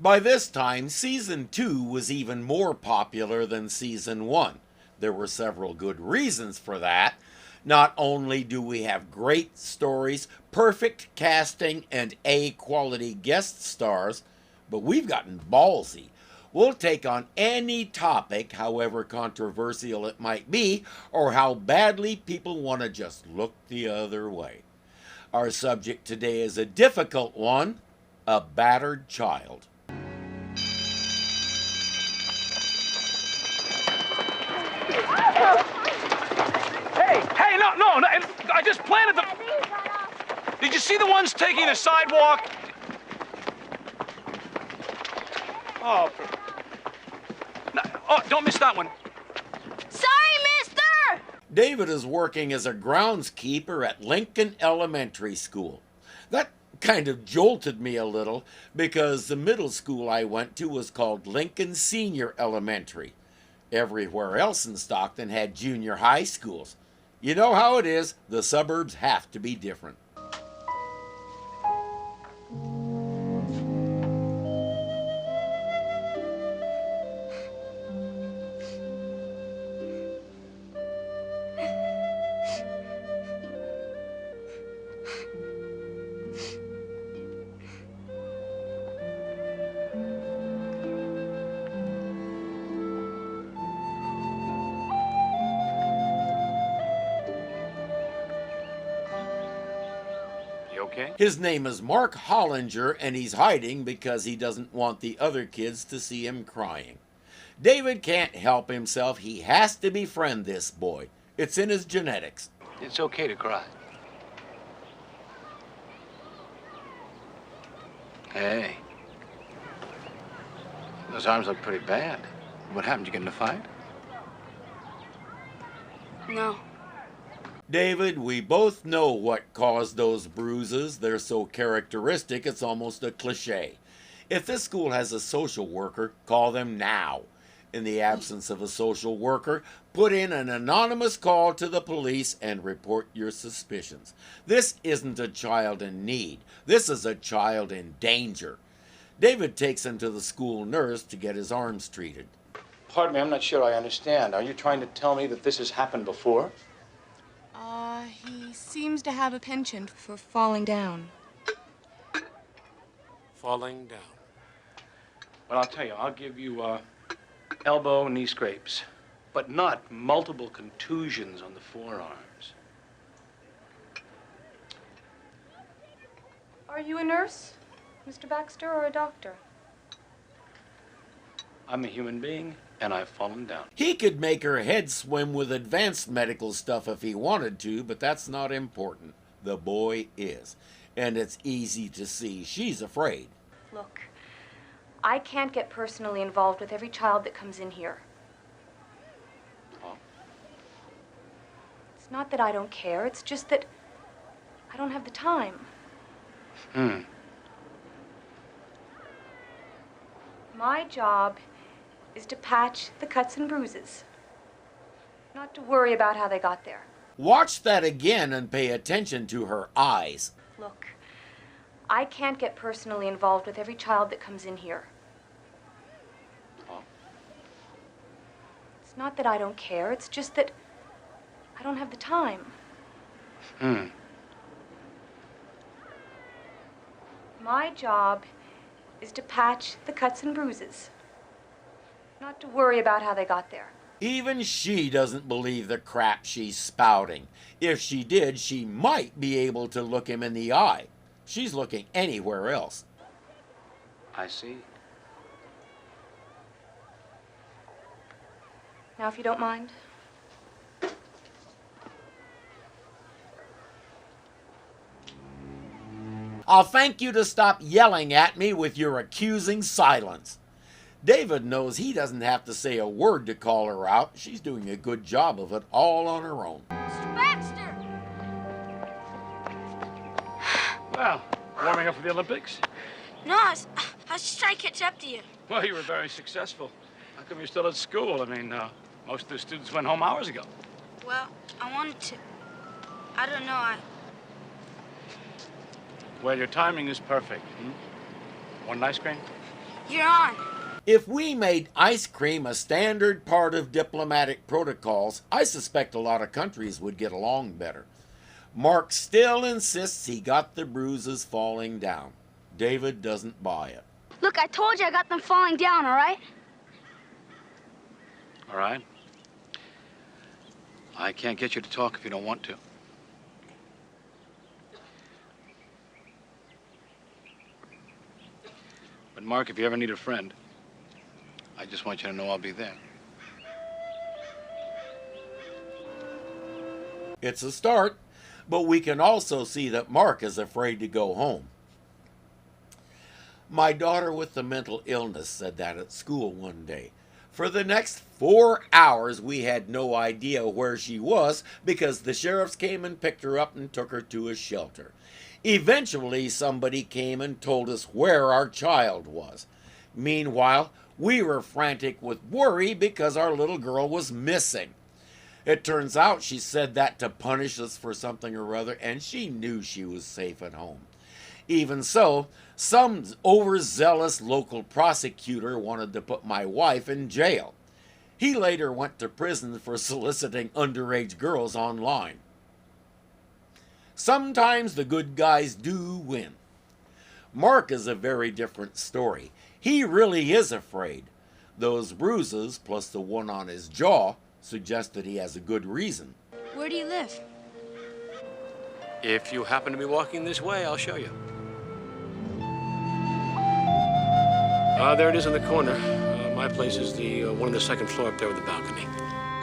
By this time, Season 2 was even more popular than Season 1. There were several good reasons for that. Not only do we have great stories, perfect casting, and A-quality guest stars, but we've gotten ballsy. We'll take on any topic, however controversial it might be, or how badly people want to just look the other way. Our subject today is a difficult one, a battered child. Hey, no, I just planted the... Did you see the ones taking the sidewalk? Oh, don't miss that one. Sorry, mister! David is working as a groundskeeper at Lincoln Elementary School. That kind of jolted me a little because the middle school I went to was called Lincoln Senior Elementary. Everywhere else in Stockton had junior high schools. You know how it is, the suburbs have to be different. Okay. His name is Mark Hollinger, and he's hiding because he doesn't want the other kids to see him crying. David can't help himself. He has to befriend this boy. It's in his genetics. It's okay to cry. Hey. Those arms look pretty bad. What happened? You get in a fight? No. David, we both know what caused those bruises. They're so characteristic, it's almost a cliche. If this school has a social worker, call them now. In the absence of a social worker, put in an anonymous call to the police and report your suspicions. This isn't a child in need. This is a child in danger. David takes him to the school nurse to get his arms treated. Pardon me, I'm not sure I understand. Are you trying to tell me that this has happened before? He seems to have a penchant for falling down. Falling down. Well, I'll tell you, I'll give you, elbow and knee scrapes, but not multiple contusions on the forearms. Are you a nurse, Mr. Baxter, or a doctor? I'm a human being, and I've fallen down. He could make her head swim with advanced medical stuff if he wanted to, but that's not important. The boy is. And it's easy to see she's afraid. Look, I can't get personally involved with every child that comes in here. Oh. It's not that I don't care, it's just that I don't have the time. My job is to patch the cuts and bruises, not to worry about how they got there. Watch that again and pay attention to her eyes. Look, I can't get personally involved with every child that comes in here. Oh. It's not that I don't care, it's just that I don't have the time. My job is to patch the cuts and bruises, not to worry about how they got there. Even she doesn't believe the crap she's spouting. If she did, she might be able to look him in the eye. She's looking anywhere else. I see. Now, if you don't mind. I'll thank you to stop yelling at me with your accusing silence. David knows he doesn't have to say a word to call her out. She's doing a good job of it all on her own. Mr. Baxter! Well, warming up for the Olympics? No, I was just trying to catch up to you. Well, you were very successful. How come you're still at school? I mean, most of the students went home hours ago. Well, I wanted to. I don't know, Well, your timing is perfect. Want an ice cream? You're on. If we made ice cream a standard part of diplomatic protocols, I suspect a lot of countries would get along better. Mark still insists he got the bruises falling down. David doesn't buy it. Look, I told you I got them falling down, all right? All right. I can't get you to talk if you don't want to. But Mark, if you ever need a friend, I just want you to know I'll be there. It's a start, but we can also see that Mark is afraid to go home. My daughter with the mental illness said that at school one day. For the next 4 hours, we had no idea where she was because the sheriffs came and picked her up and took her to a shelter. Eventually, somebody came and told us where our child was. Meanwhile, we were frantic with worry because our little girl was missing. It turns out she said that to punish us for something or other, and she knew she was safe at home. Even so, some overzealous local prosecutor wanted to put my wife in jail. He later went to prison for soliciting underage girls online. Sometimes the good guys do win. Mark is a very different story. He really is afraid. Those bruises, plus the one on his jaw, suggest that he has a good reason. Where do you live? If you happen to be walking this way, I'll show you. There it is in the corner. My place is the one on the second floor up there with the balcony.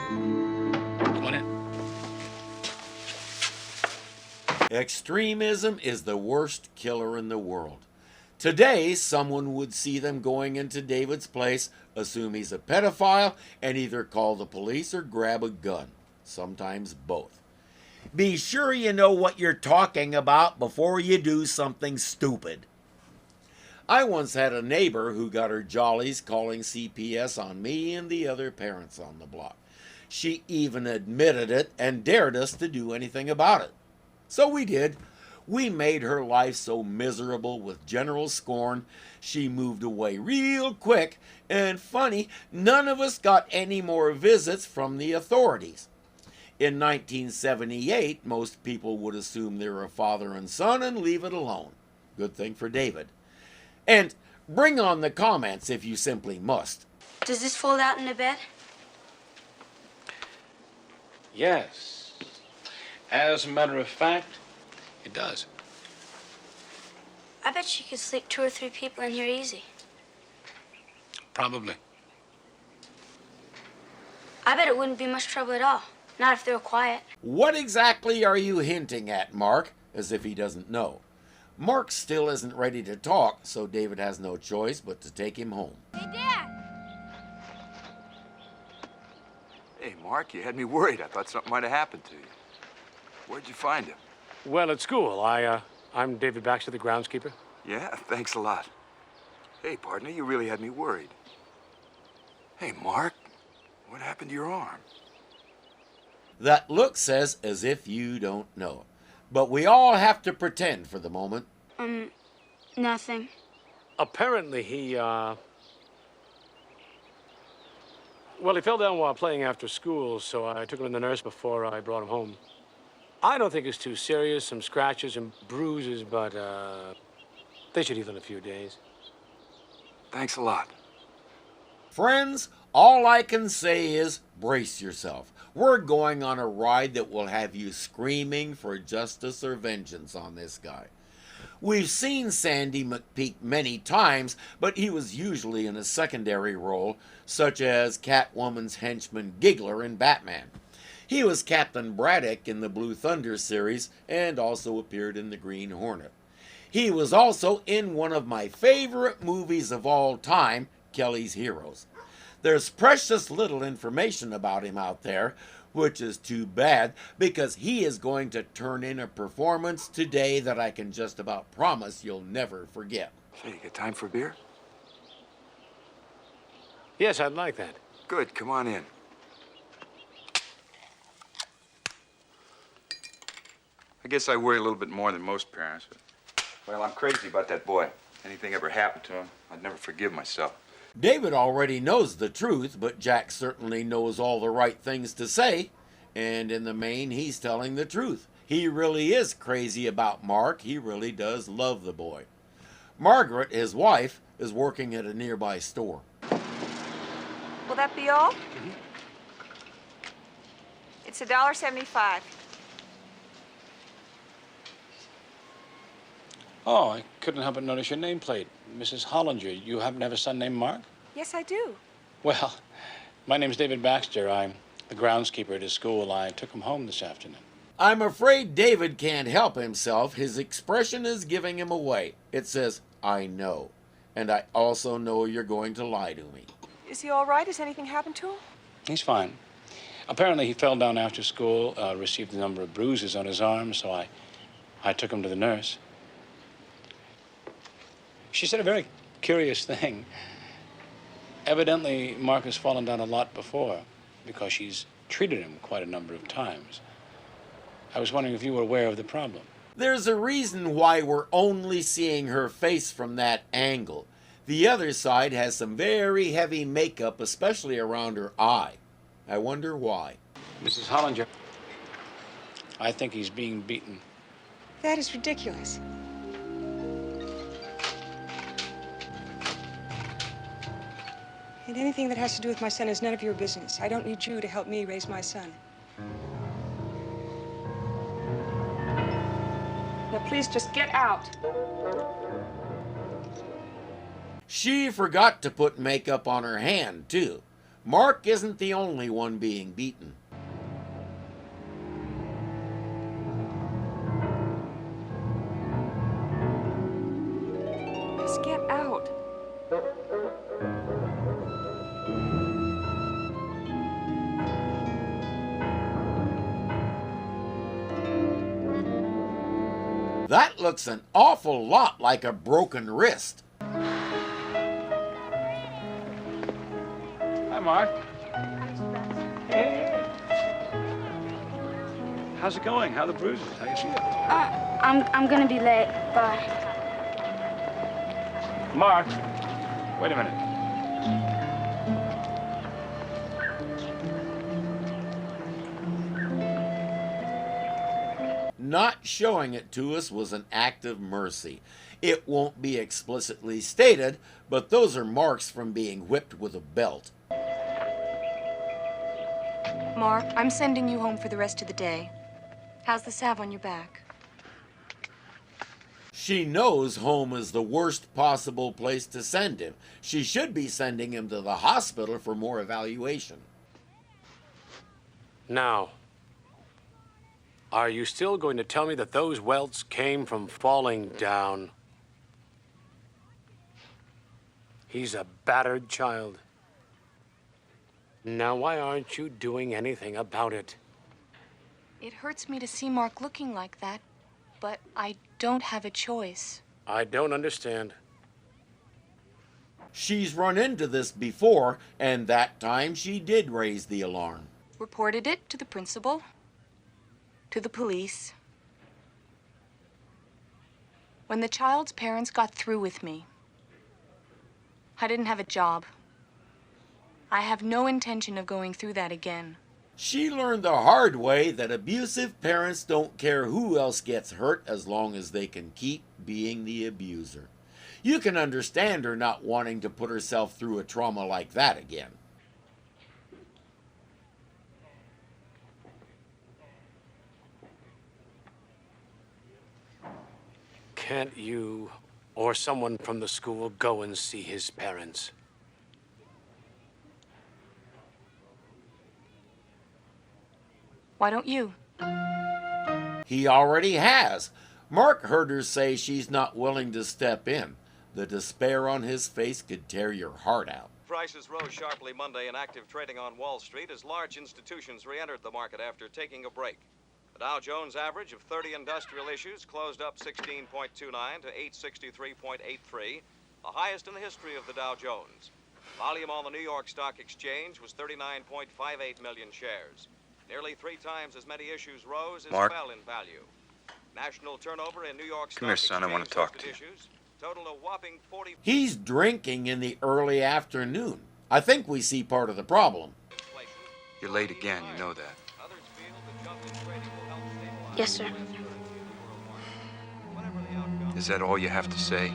Come on in. Extremism is the worst killer in the world. Today, someone would see them going into David's place, assume he's a pedophile, and either call the police or grab a gun. Sometimes both. Be sure you know what you're talking about before you do something stupid. I once had a neighbor who got her jollies calling CPS on me and the other parents on the block. She even admitted it and dared us to do anything about it. So we did. We made her life so miserable with general scorn, she moved away real quick, and funny, none of us got any more visits from the authorities. In 1978, most people would assume they were a father and son and leave it alone. Good thing for David. And bring on the comments if you simply must. Does this fold out in the bed? Yes. As a matter of fact, it does. I bet you could sleep 2 or 3 people in here easy. Probably. I bet it wouldn't be much trouble at all. Not if they were quiet. What exactly are you hinting at, Mark? As if he doesn't know. Mark still isn't ready to talk, so David has no choice but to take him home. Hey, Dad! Hey, Mark, you had me worried. I thought something might have happened to you. Where'd you find him? Well, at school. I'm David Baxter, the groundskeeper. Yeah, thanks a lot. Hey, partner, you really had me worried. Hey, Mark, what happened to your arm? That look says as if you don't know. But we all have to pretend for the moment. Nothing. Apparently, he fell down while playing after school, so I took him to the nurse before I brought him home. I don't think it's too serious, some scratches and bruises, but, they should heal in a few days. Thanks a lot. Friends, all I can say is brace yourself. We're going on a ride that will have you screaming for justice or vengeance on this guy. We've seen Sandy McPeak many times, but he was usually in a secondary role, such as Catwoman's henchman Giggler in Batman. He was Captain Braddock in the Blue Thunder series and also appeared in The Green Hornet. He was also in one of my favorite movies of all time, Kelly's Heroes. There's precious little information about him out there, which is too bad because he is going to turn in a performance today that I can just about promise you'll never forget. Say, you got time for a beer? Yes, I'd like that. Good, come on in. I guess I worry a little bit more than most parents. Well, I'm crazy about that boy. anything ever happened to him, I'd never forgive myself. David already knows the truth, but Jack certainly knows all the right things to say, and in the main, he's telling the truth. He really is crazy about Mark. He really does love the boy. Margaret, his wife, is working at a nearby store. Will that be all? It's $1.75. Oh, I couldn't help but notice your nameplate. Mrs. Hollinger, you happen to have a son named Mark? Yes, I do. Well, my name's David Baxter. I'm the groundskeeper at his school. I took him home this afternoon. I'm afraid David can't help himself. His expression is giving him away. It says, I know. And I also know you're going to lie to me. Is he all right? Has anything happened to him? He's fine. Apparently, he fell down after school, received a number of bruises on his arm, so I took him to the nurse. She said a very curious thing. Evidently, Mark has fallen down a lot before because she's treated him quite a number of times. I was wondering if you were aware of the problem. There's a reason why we're only seeing her face from that angle. The other side has some very heavy makeup, especially around her eye. I wonder why. Mrs. Hollinger, I think he's being beaten. That is ridiculous. And anything that has to do with my son is none of your business. I don't need you to help me raise my son. Now, please just get out. She forgot to put makeup on her hand, too. Mark isn't the only one being beaten. Just get out. That looks an awful lot like a broken wrist. Hi, Mark. Hey. How's it going? How are the bruises? How you feel? I'm gonna be late. Bye. Mark, wait a minute. Not showing it to us was an act of mercy. It won't be explicitly stated, but those are marks from being whipped with a belt. Mark, I'm sending you home for the rest of the day. How's the salve on your back? She knows home is the worst possible place to send him. She should be sending him to the hospital for more evaluation. Now, are you still going to tell me that those welts came from falling down? He's a battered child. Now, why aren't you doing anything about it? It hurts me to see Mark looking like that, but I don't have a choice. I don't understand. She's run into this before, and that time she did raise the alarm. Reported it to the principal, to the police. When the child's parents got through with me, I didn't have a job. I have no intention of going through that again. She learned the hard way that abusive parents don't care who else gets hurt as long as they can keep being the abuser. You can understand her not wanting to put herself through a trauma like that again. Can't you or someone from the school go and see his parents? Why don't you? He already has. Mark heard her say she's not willing to step in. The despair on his face could tear your heart out. Prices rose sharply Monday in active trading on Wall Street as large institutions re-entered the market after taking a break. The Dow Jones average of 30 industrial issues closed up 16.29 to 863.83, the highest in the history of the Dow Jones. Volume on the New York Stock Exchange was 39.58 million shares. Nearly 3 times as many issues rose as Mark? fell in value. National turnover in New York Stock Come here, son. I want to Exchange talk to you. issues totaled a whopping 40. He's drinking in the early afternoon. I think we see part of the problem. You're late again, you know that. Others feel the jump in trading will help stabilize. Yes, sir. Whatever the outcome, Is that all you have to say?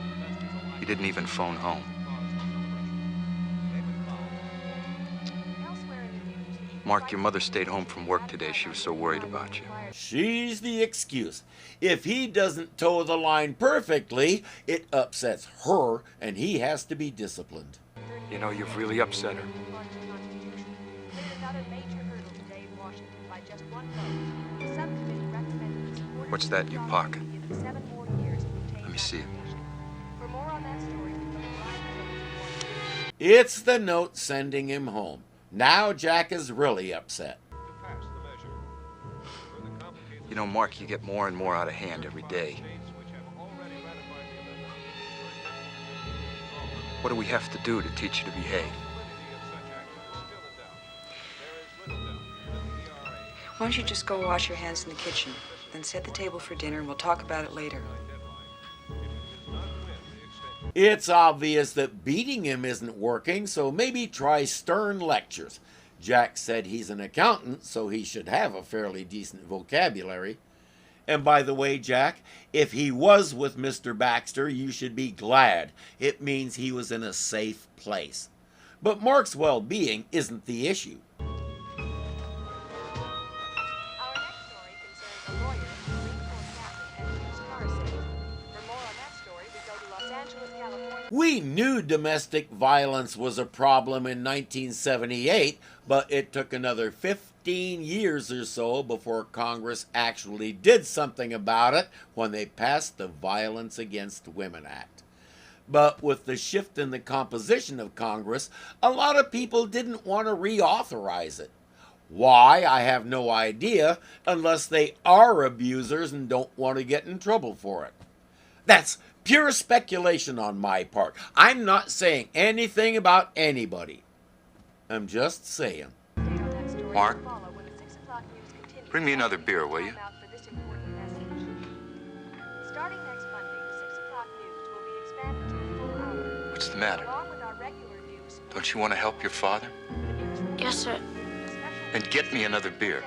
You didn't even phone home. Mark, your mother stayed home from work today. She was so worried about you. She's the excuse. If he doesn't toe the line perfectly, it upsets her and he has to be disciplined. You know, you've really upset her. What's that in your pocket? Let me see it. It's the note sending him home. Now Jack is really upset. You know, Mark, you get more and more out of hand every day. What do we have to do to teach you to behave? Why don't you just go wash your hands in the kitchen, then set the table for dinner and we'll talk about it later. It's obvious that beating him isn't working, so maybe try stern lectures. Jack said he's an accountant, so he should have a fairly decent vocabulary. And by the way, Jack, if he was with Mr. Baxter, you should be glad. It means he was in a safe place. But Mark's well-being isn't the issue. We knew domestic violence was a problem in 1978, but it took another 15 years or so before Congress actually did something about it when they passed the Violence Against Women Act. But with the shift in the composition of Congress, a lot of people didn't want to reauthorize it. Why, I have no idea, unless they are abusers and don't want to get in trouble for it. That's pure speculation on my part. I'm not saying anything about anybody. I'm just saying. Mark, bring me another beer, will you? What's the matter? Don't you want to help your father? Yes, sir. Then get me another beer.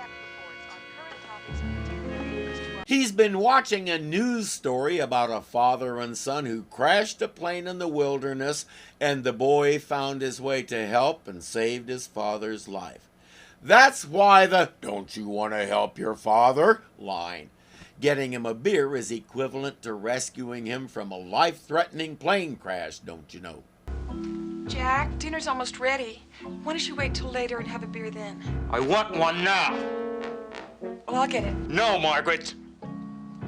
He's been watching a news story about a father and son who crashed a plane in the wilderness, and the boy found his way to help and saved his father's life. That's why the "don't you want to help your father" line. Getting him a beer is equivalent to rescuing him from a life-threatening plane crash, don't you know? Jack, dinner's almost ready. Why don't you wait till later and have a beer then? I want one now. Well, I'll get it. No, Margaret.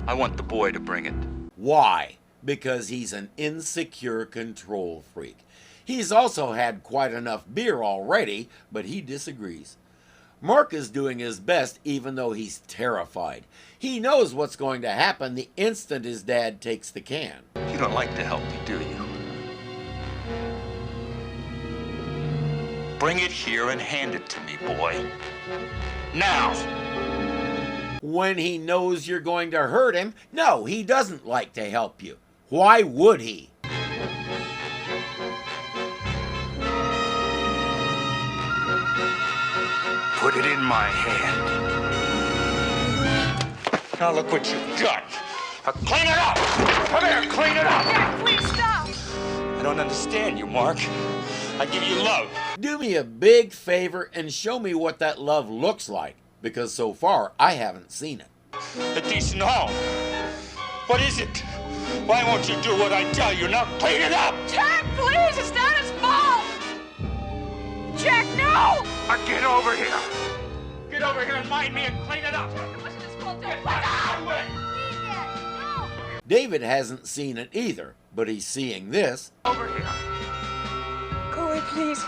I want the boy to bring it. Why? Because he's an insecure control freak. He's also had quite enough beer already, but he disagrees. Mark is doing his best even though he's terrified. He knows what's going to happen the instant his dad takes the can. You don't like to help me, do you? Bring it here and hand it to me, boy. Now! When he knows you're going to hurt him, no, he doesn't like to help you. Why would he? Put it in my hand. Now look what you've done. Now clean it up! Come here, clean it up! Jack, please stop! I don't understand you, Mark. I give you love. Do me a big favor and show me what that love looks like, because so far I haven't seen it. A decent home. What is it? Why won't you do what I tell you? Now clean it up! Jack, please! It's not his fault! Jack, no! Now get over here. Get over here and mind me and clean it up. It wasn't his fault, Jack. David hasn't seen it either, but he's seeing this. Over here. Go away, please.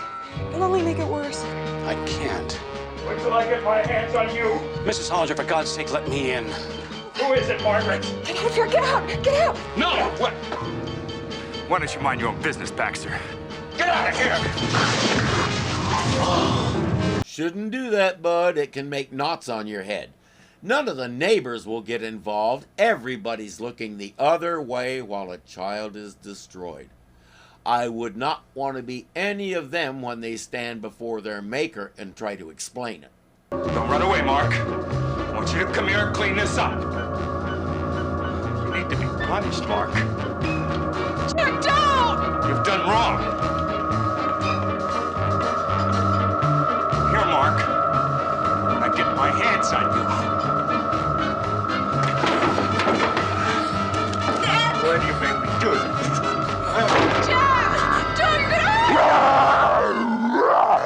It'll only make it worse. I can't. Wait till I get my hands on you. Mrs. Hollinger, for God's sake, let me in. Who is it, Margaret? Get out of here! Get out! Get out! No! What? Why don't you mind your own business, Baxter? Get out of here! Shouldn't do that, bud. It can make knots on your head. None of the neighbors will get involved. Everybody's looking the other way while a child is destroyed. I would not want to be any of them when they stand before their maker and try to explain it. Don't run away, Mark. I want you to come here and clean this up. You need to be punished, Mark. Jack, don't! You've done wrong. Here, Mark. I get my hands on you. Why do you make me do this? Jack! Don't, you're gonna hurt!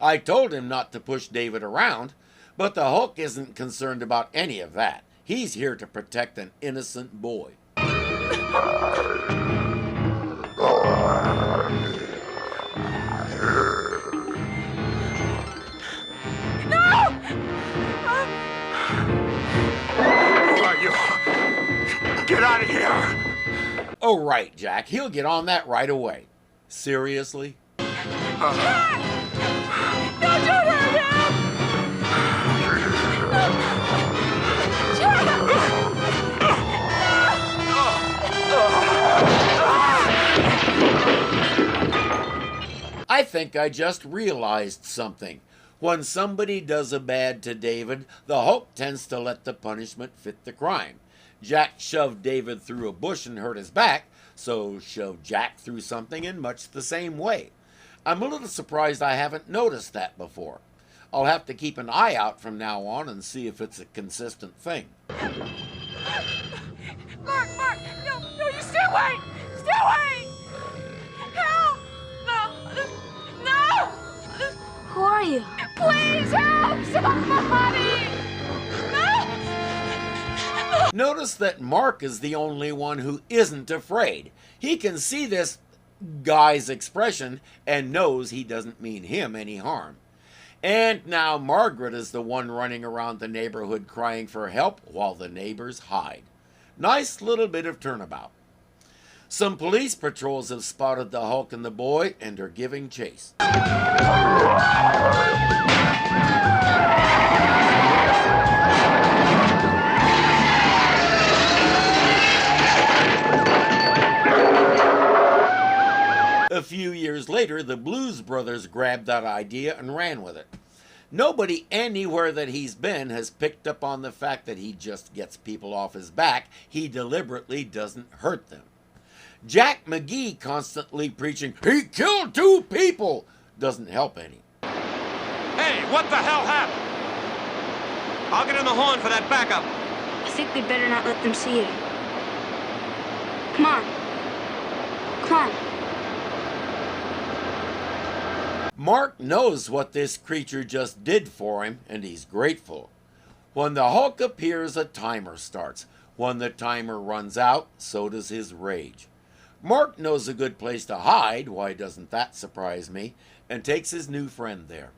I told him not to push David around, but the Hulk isn't concerned about any of that. He's here to protect an innocent boy. Who are you? Get out of here! Oh, right, Jack. He'll get on that right away. Seriously? Don't hurt him! I think I just realized something. When somebody does a bad to David, the Hulk tends to let the punishment fit the crime. Jack shoved David through a bush and hurt his back, so shove Jack through something in much the same way. I'm a little surprised I haven't noticed that before. I'll have to keep an eye out from now on and see if it's a consistent thing. Mark, no, you stay away! Stay away! Help! No! Who are you? Please help! Somebody! Notice that Mark is the only one who isn't afraid. He can see this guy's expression and knows he doesn't mean him any harm. And now Margaret is the one running around the neighborhood crying for help while the neighbors hide. Nice little bit of turnabout. Some police patrols have spotted the Hulk and the boy and are giving chase. A few years later, the Blues Brothers grabbed that idea and ran with it. Nobody anywhere that he's been has picked up on the fact that he just gets people off his back. He deliberately doesn't hurt them. Jack McGee constantly preaching, "He killed 2 people," doesn't help any. Hey, what the hell happened? I'll get in the horn for that backup. I think we'd better not let them see it. Come on. Come on. Mark knows what this creature just did for him, and he's grateful. When the Hulk appears, a timer starts. When the timer runs out, so does his rage. Mark knows a good place to hide, why doesn't that surprise me, and takes his new friend there.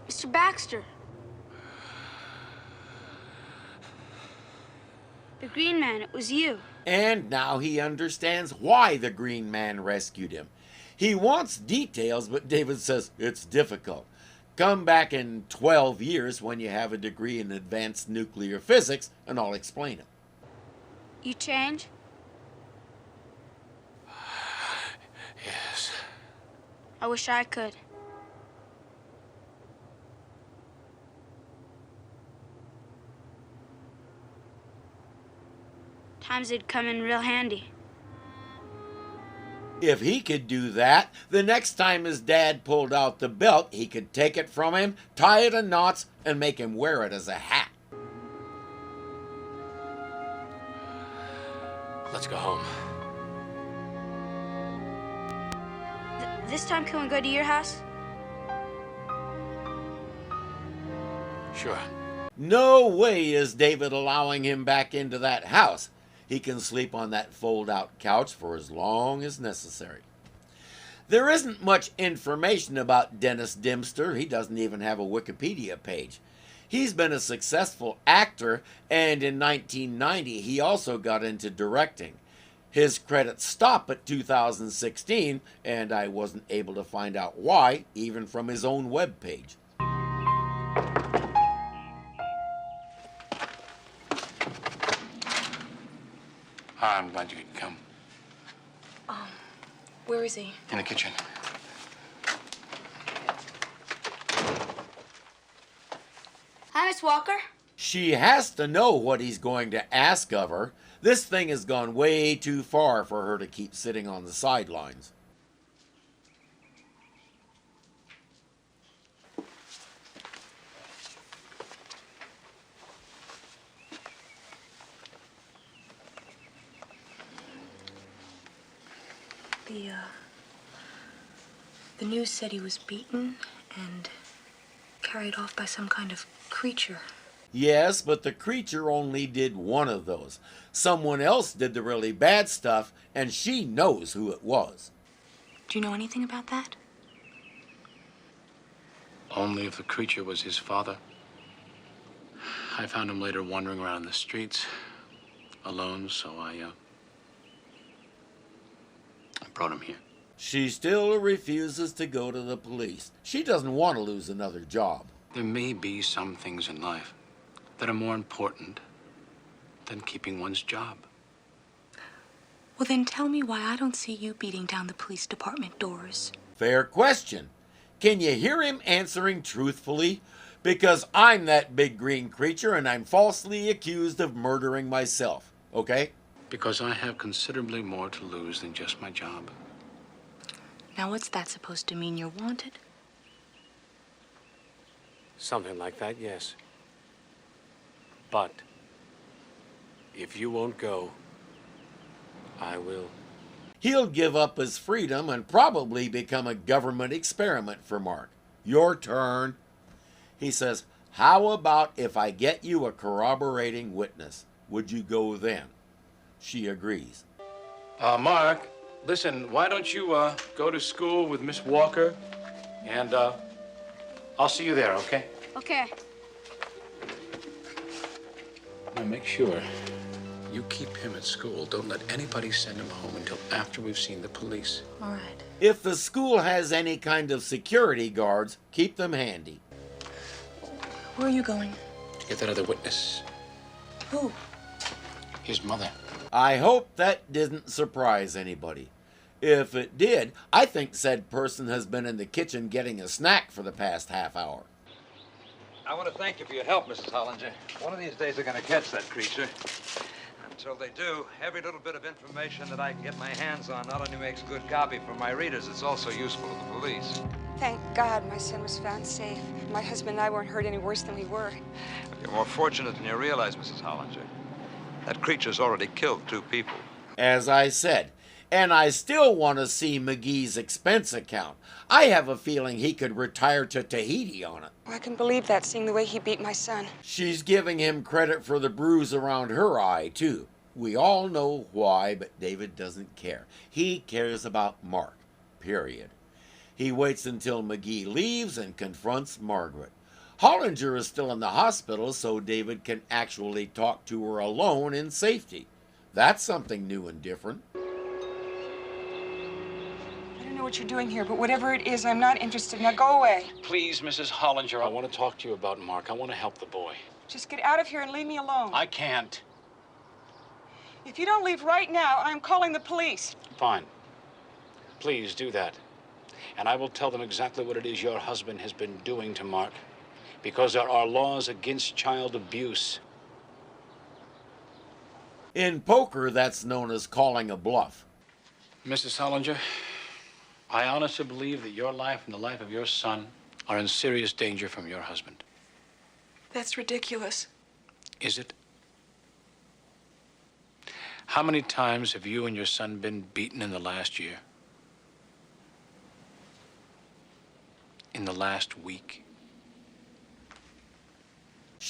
Mr. Baxter. The Green Man, it was you. And now he understands why the Green Man rescued him. He wants details, but David says it's difficult. Come back in 12 years when you have a degree in advanced nuclear physics, and I'll explain it. You change? Yes. I wish I could. Times they'd come in real handy. If he could do that, the next time his dad pulled out the belt, he could take it from him, tie it in knots, and make him wear it as a hat. Let's go home. This time, can we go to your house? Sure. No way is David allowing him back into that house. He can sleep on that fold-out couch for as long as necessary. There isn't much information about Dennis Dempster. He doesn't even have a Wikipedia page. He's been a successful actor, and in 1990 he also got into directing. His credits stop at 2016, and I wasn't able to find out why, even from his own webpage. I'm glad you could come. Where is he? In the kitchen. Hi, Miss Walker. She has to know what he's going to ask of her. This thing has gone way too far for her to keep sitting on the sidelines. The news said he was beaten and carried off by some kind of creature. Yes, but the creature only did one of those. Someone else did the really bad stuff, and she knows who it was. Do you know anything about that? Only if the creature was his father. I found him later wandering around the streets, alone, so I brought him here. She still refuses to go to the police. She doesn't want to lose another job. There may be some things in life that are more important than keeping one's job. Well, then tell me why I don't see you beating down the police department doors. Fair question. Can you hear him answering truthfully? Because I'm that big green creature and I'm falsely accused of murdering myself, okay? Because I have considerably more to lose than just my job. Now, what's that supposed to mean? You're wanted? Something like that, yes. But if you won't go, I will. He'll give up his freedom and probably become a government experiment for Mark. Your turn. He says, how about if I get you a corroborating witness? Would you go then? She agrees. Mark, listen, why don't you go to school with Miss Walker? And I'll see you there, okay? Okay. Now make sure you keep him at school. Don't let anybody send him home until after we've seen the police. All right. If the school has any kind of security guards, keep them handy. Where are you going? To get that other witness. Who? His mother. I hope that didn't surprise anybody. If it did, I think said person has been in the kitchen getting a snack for the past half hour. I want to thank you for your help, Mrs. Hollinger. One of these days they're going to catch that creature. Until they do, every little bit of information that I can get my hands on not only makes good copy for my readers, it's also useful to the police. Thank God my son was found safe. My husband and I weren't hurt any worse than we were. You're more fortunate than you realize, Mrs. Hollinger. That creature's already killed 2 people. As I said, and I still want to see McGee's expense account. I have a feeling he could retire to Tahiti on it. I can believe that, seeing the way he beat my son. She's giving him credit for the bruise around her eye, too. We all know why, but David doesn't care. He cares about Mark, period. He waits until McGee leaves and confronts Margaret. Hollinger is still in the hospital, so David can actually talk to her alone in safety. That's something new and different. I don't know what you're doing here, but whatever it is, I'm not interested. Now go away. Please, Mrs. Hollinger, I want to talk to you about Mark. I want to help the boy. Just get out of here and leave me alone. I can't. If you don't leave right now, I'm calling the police. Fine. Please do that. And I will tell them exactly what it is your husband has been doing to Mark. Because there are laws against child abuse. In poker, that's known as calling a bluff. Mrs. Hollinger, I honestly believe that your life and the life of your son are in serious danger from your husband. That's ridiculous. Is it? How many times have you and your son been beaten in the last year? In the last week?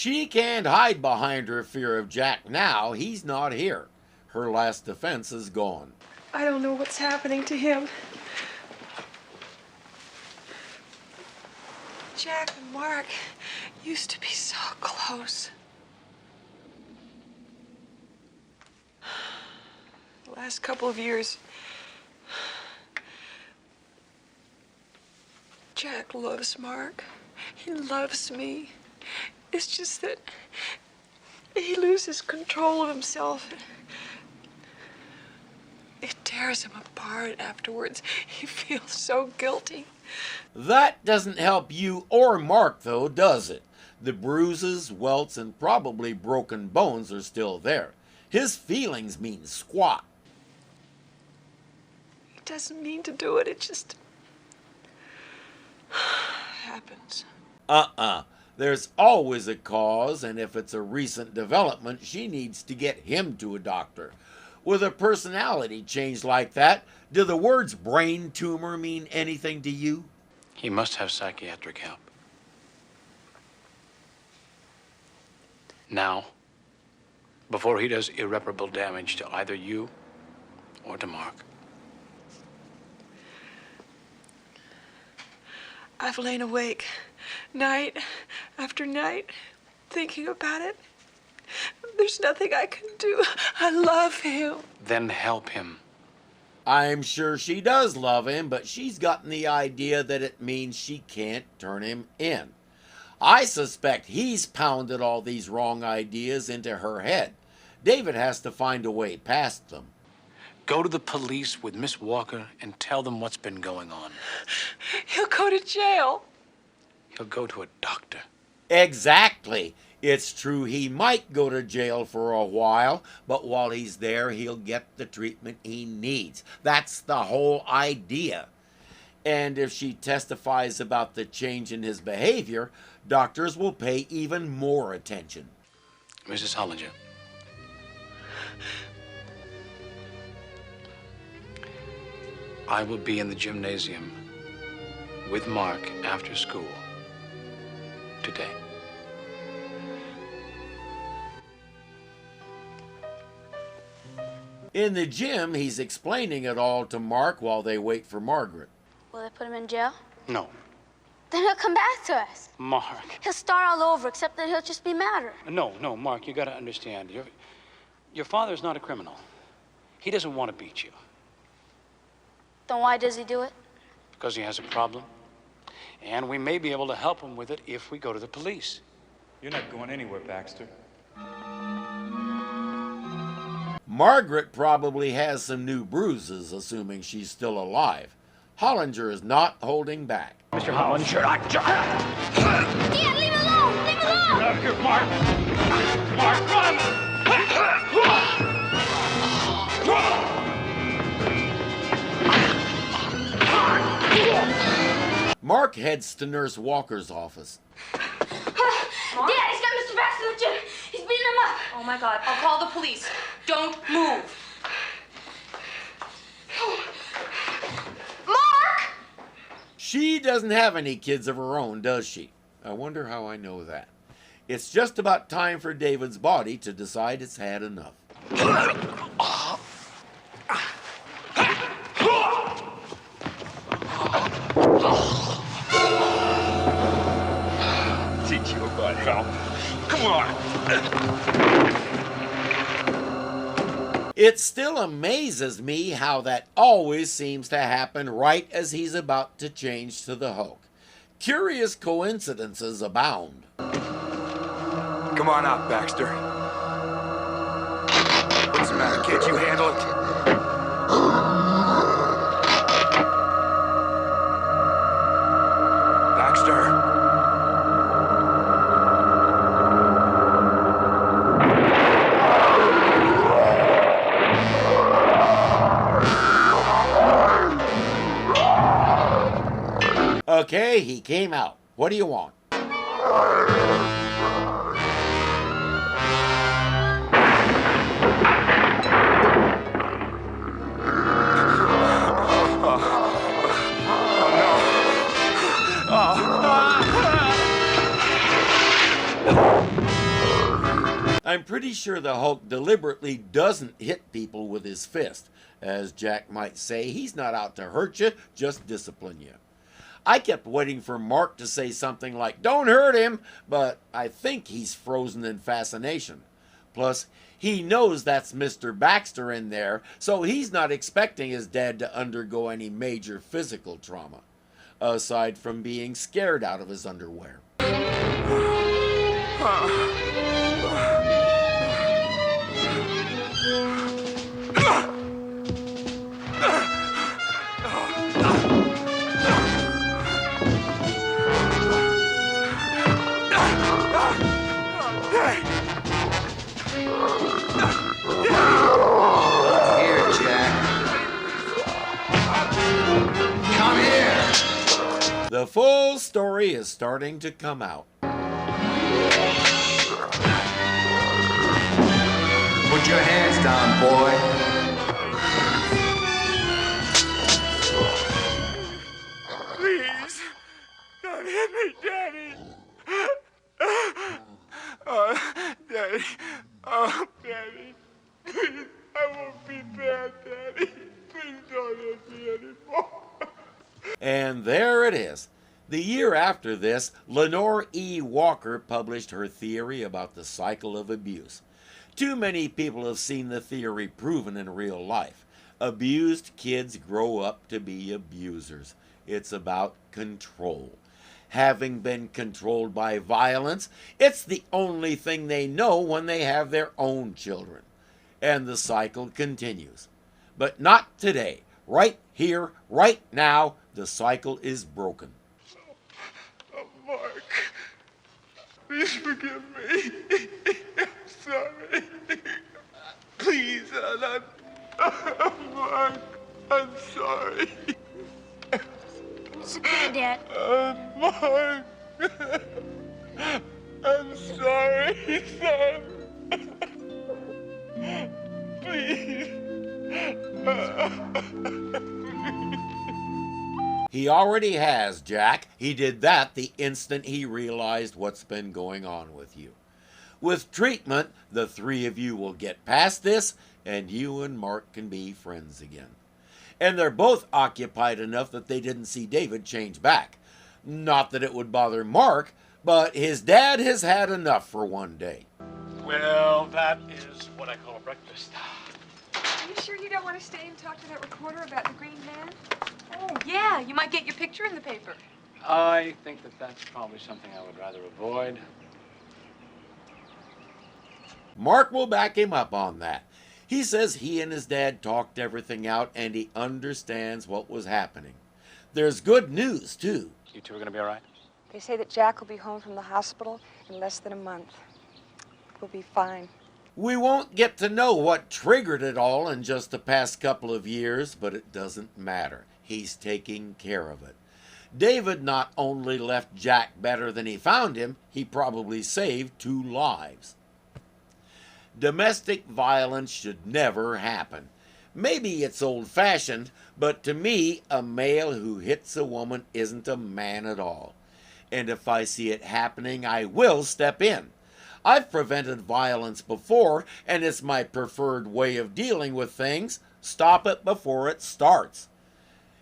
She can't hide behind her fear of Jack now. He's not here. Her last defense is gone. I don't know what's happening to him. Jack and Mark used to be so close. The last couple of years, Jack loves Mark. He loves me. It's just that he loses control of himself. It tears him apart afterwards. He feels so guilty. That doesn't help you or Mark, though, does it? The bruises, welts, and probably broken bones are still there. His feelings mean squat. He doesn't mean to do it. It just happens. There's always a cause, and if it's a recent development, she needs to get him to a doctor. With a personality change like that, do the words brain tumor mean anything to you? He must have psychiatric help. Now, before he does irreparable damage to either you or to Mark. I've lain awake night after night thinking about it. There's nothing I can do. I love him. Then help him. I'm sure she does love him, but she's gotten the idea that it means she can't turn him in. I suspect he's pounded all these wrong ideas into her head. David has to find a way past them. Go to the police with Miss Walker and tell them what's been going on. He'll go to jail. He'll go to a doctor. Exactly. It's true he might go to jail for a while, but while he's there, he'll get the treatment he needs. That's the whole idea. And if she testifies about the change in his behavior, doctors will pay even more attention. Mrs. Hollinger. I will be in the gymnasium with Mark after school today. In the gym, he's explaining it all to Mark while they wait for Margaret. Will they put him in jail? No. Then he'll come back to us. Mark. He'll start all over, except that he'll just be madder. No, Mark, you gotta understand. Your father's not a criminal. He doesn't want to beat you. Then why does he do it? Because he has a problem. And we may be able to help him with it if we go to the police. You're not going anywhere, Baxter. Margaret probably has some new bruises, assuming she's still alive. Hollinger is not holding back. Mr. Hollinger, Dad, leave him alone! Leave him alone! Get out of here, Mark! Mark, run! Mark heads to Nurse Walker's office. Dad, he's got Mr. Baxter in the gym. He's beating him up. Oh my God, I'll call the police. Don't move. Mark! She doesn't have any kids of her own, does she? I wonder how I know that. It's just about time for David's body to decide it's had enough. Teach you about help. Come on. It still amazes me how that always seems to happen right as he's about to change to the Hulk. Curious coincidences abound. Come on out, Baxter. What's the matter? Can't you handle it? Baxter. Okay, he came out. What do you want? I'm pretty sure the Hulk deliberately doesn't hit people with his fist. As Jack might say, he's not out to hurt you, just discipline you. I kept waiting for Mark to say something like, "Don't hurt him," but I think he's frozen in fascination. Plus, he knows that's Mr. Baxter in there, so he's not expecting his dad to undergo any major physical trauma, aside from being scared out of his underwear. Here, Jack. Come here. The full story is starting to come out. Put your hands down, boy. Please, don't hit me, Daddy. Daddy. Oh, Daddy. Please, I won't be bad, Daddy. Please don't hit me anymore. And there it is. The year after this, Lenore E. Walker published her theory about the cycle of abuse. Too many people have seen the theory proven in real life. Abused kids grow up to be abusers. It's about control. Having been controlled by violence, it's the only thing they know when they have their own children. And the cycle continues. But not today. Right here, right now, the cycle is broken. Mark, please forgive me. I'm sorry. Please, Mark, I'm sorry. It's okay, Dad. Mark, I'm sorry, son. Please. He already has, Jack. He did that the instant he realized what's been going on with you. With treatment, the three of you will get past this, and you and Mark can be friends again. And they're both occupied enough that they didn't see David change back. Not that it would bother Mark, but his dad has had enough for one day. Well, that is what I call a breakfast. Are you sure you don't want to stay and talk to that reporter about the Green Man? Oh, yeah, you might get your picture in the paper. I think that's probably something I would rather avoid. Mark will back him up on that. He says he and his dad talked everything out and he understands what was happening. There's good news, too. You two are going to be all right? They say that Jack will be home from the hospital in less than a month. We'll be fine. We won't get to know what triggered it all in just the past couple of years, but it doesn't matter. He's taking care of it. David not only left Jack better than he found him, he probably saved 2 lives. Domestic violence should never happen. Maybe it's old-fashioned, but to me, a male who hits a woman isn't a man at all. And if I see it happening, I will step in. I've prevented violence before, and it's my preferred way of dealing with things. Stop it before it starts.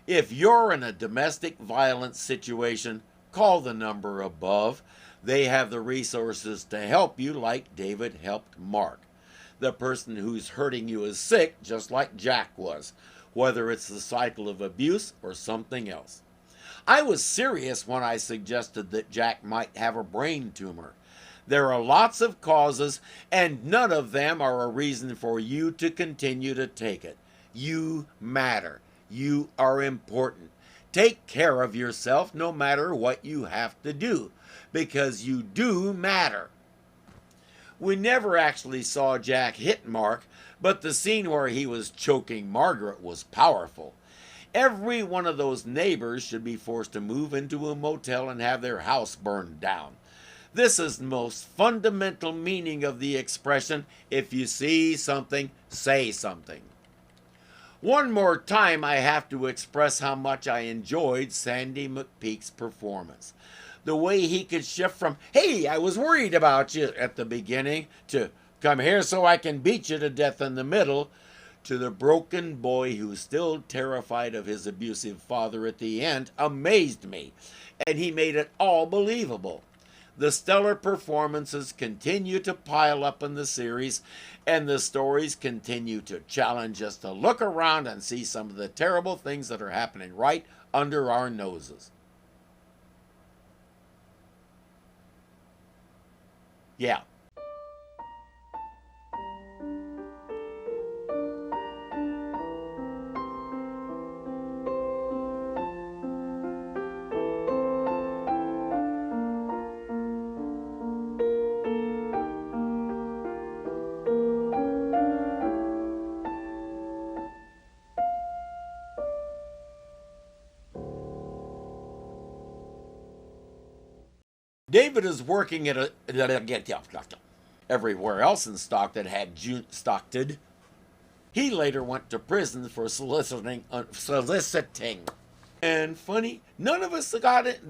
If you're in a domestic violence situation, call the number above. They have the resources to help you like David helped Mark. The person who's hurting you is sick, just like Jack was, whether it's the cycle of abuse or something else. I was serious when I suggested that Jack might have a brain tumor. There are lots of causes, and none of them are a reason for you to continue to take it. You matter. You are important. Take care of yourself no matter what you have to do, because you do matter. We never actually saw Jack hit Mark, but the scene where he was choking Margaret was powerful. Every one of those neighbors should be forced to move into a motel and have their house burned down. This is the most fundamental meaning of the expression, if you see something, say something. One more time, I have to express how much I enjoyed Sandy McPeak's performance. The way he could shift from, "Hey, I was worried about you," at the beginning, to, Come here so I can beat you to death in the middle, to the broken boy who's still terrified of his abusive father at the end, amazed me, and he made it all believable. The stellar performances continue to pile up in the series, and the stories continue to challenge us to look around and see some of the terrible things that are happening right under our noses. Yeah. David is working at everywhere else in Stockton had Stockton. He later went to prison for soliciting. And funny, none of us got it.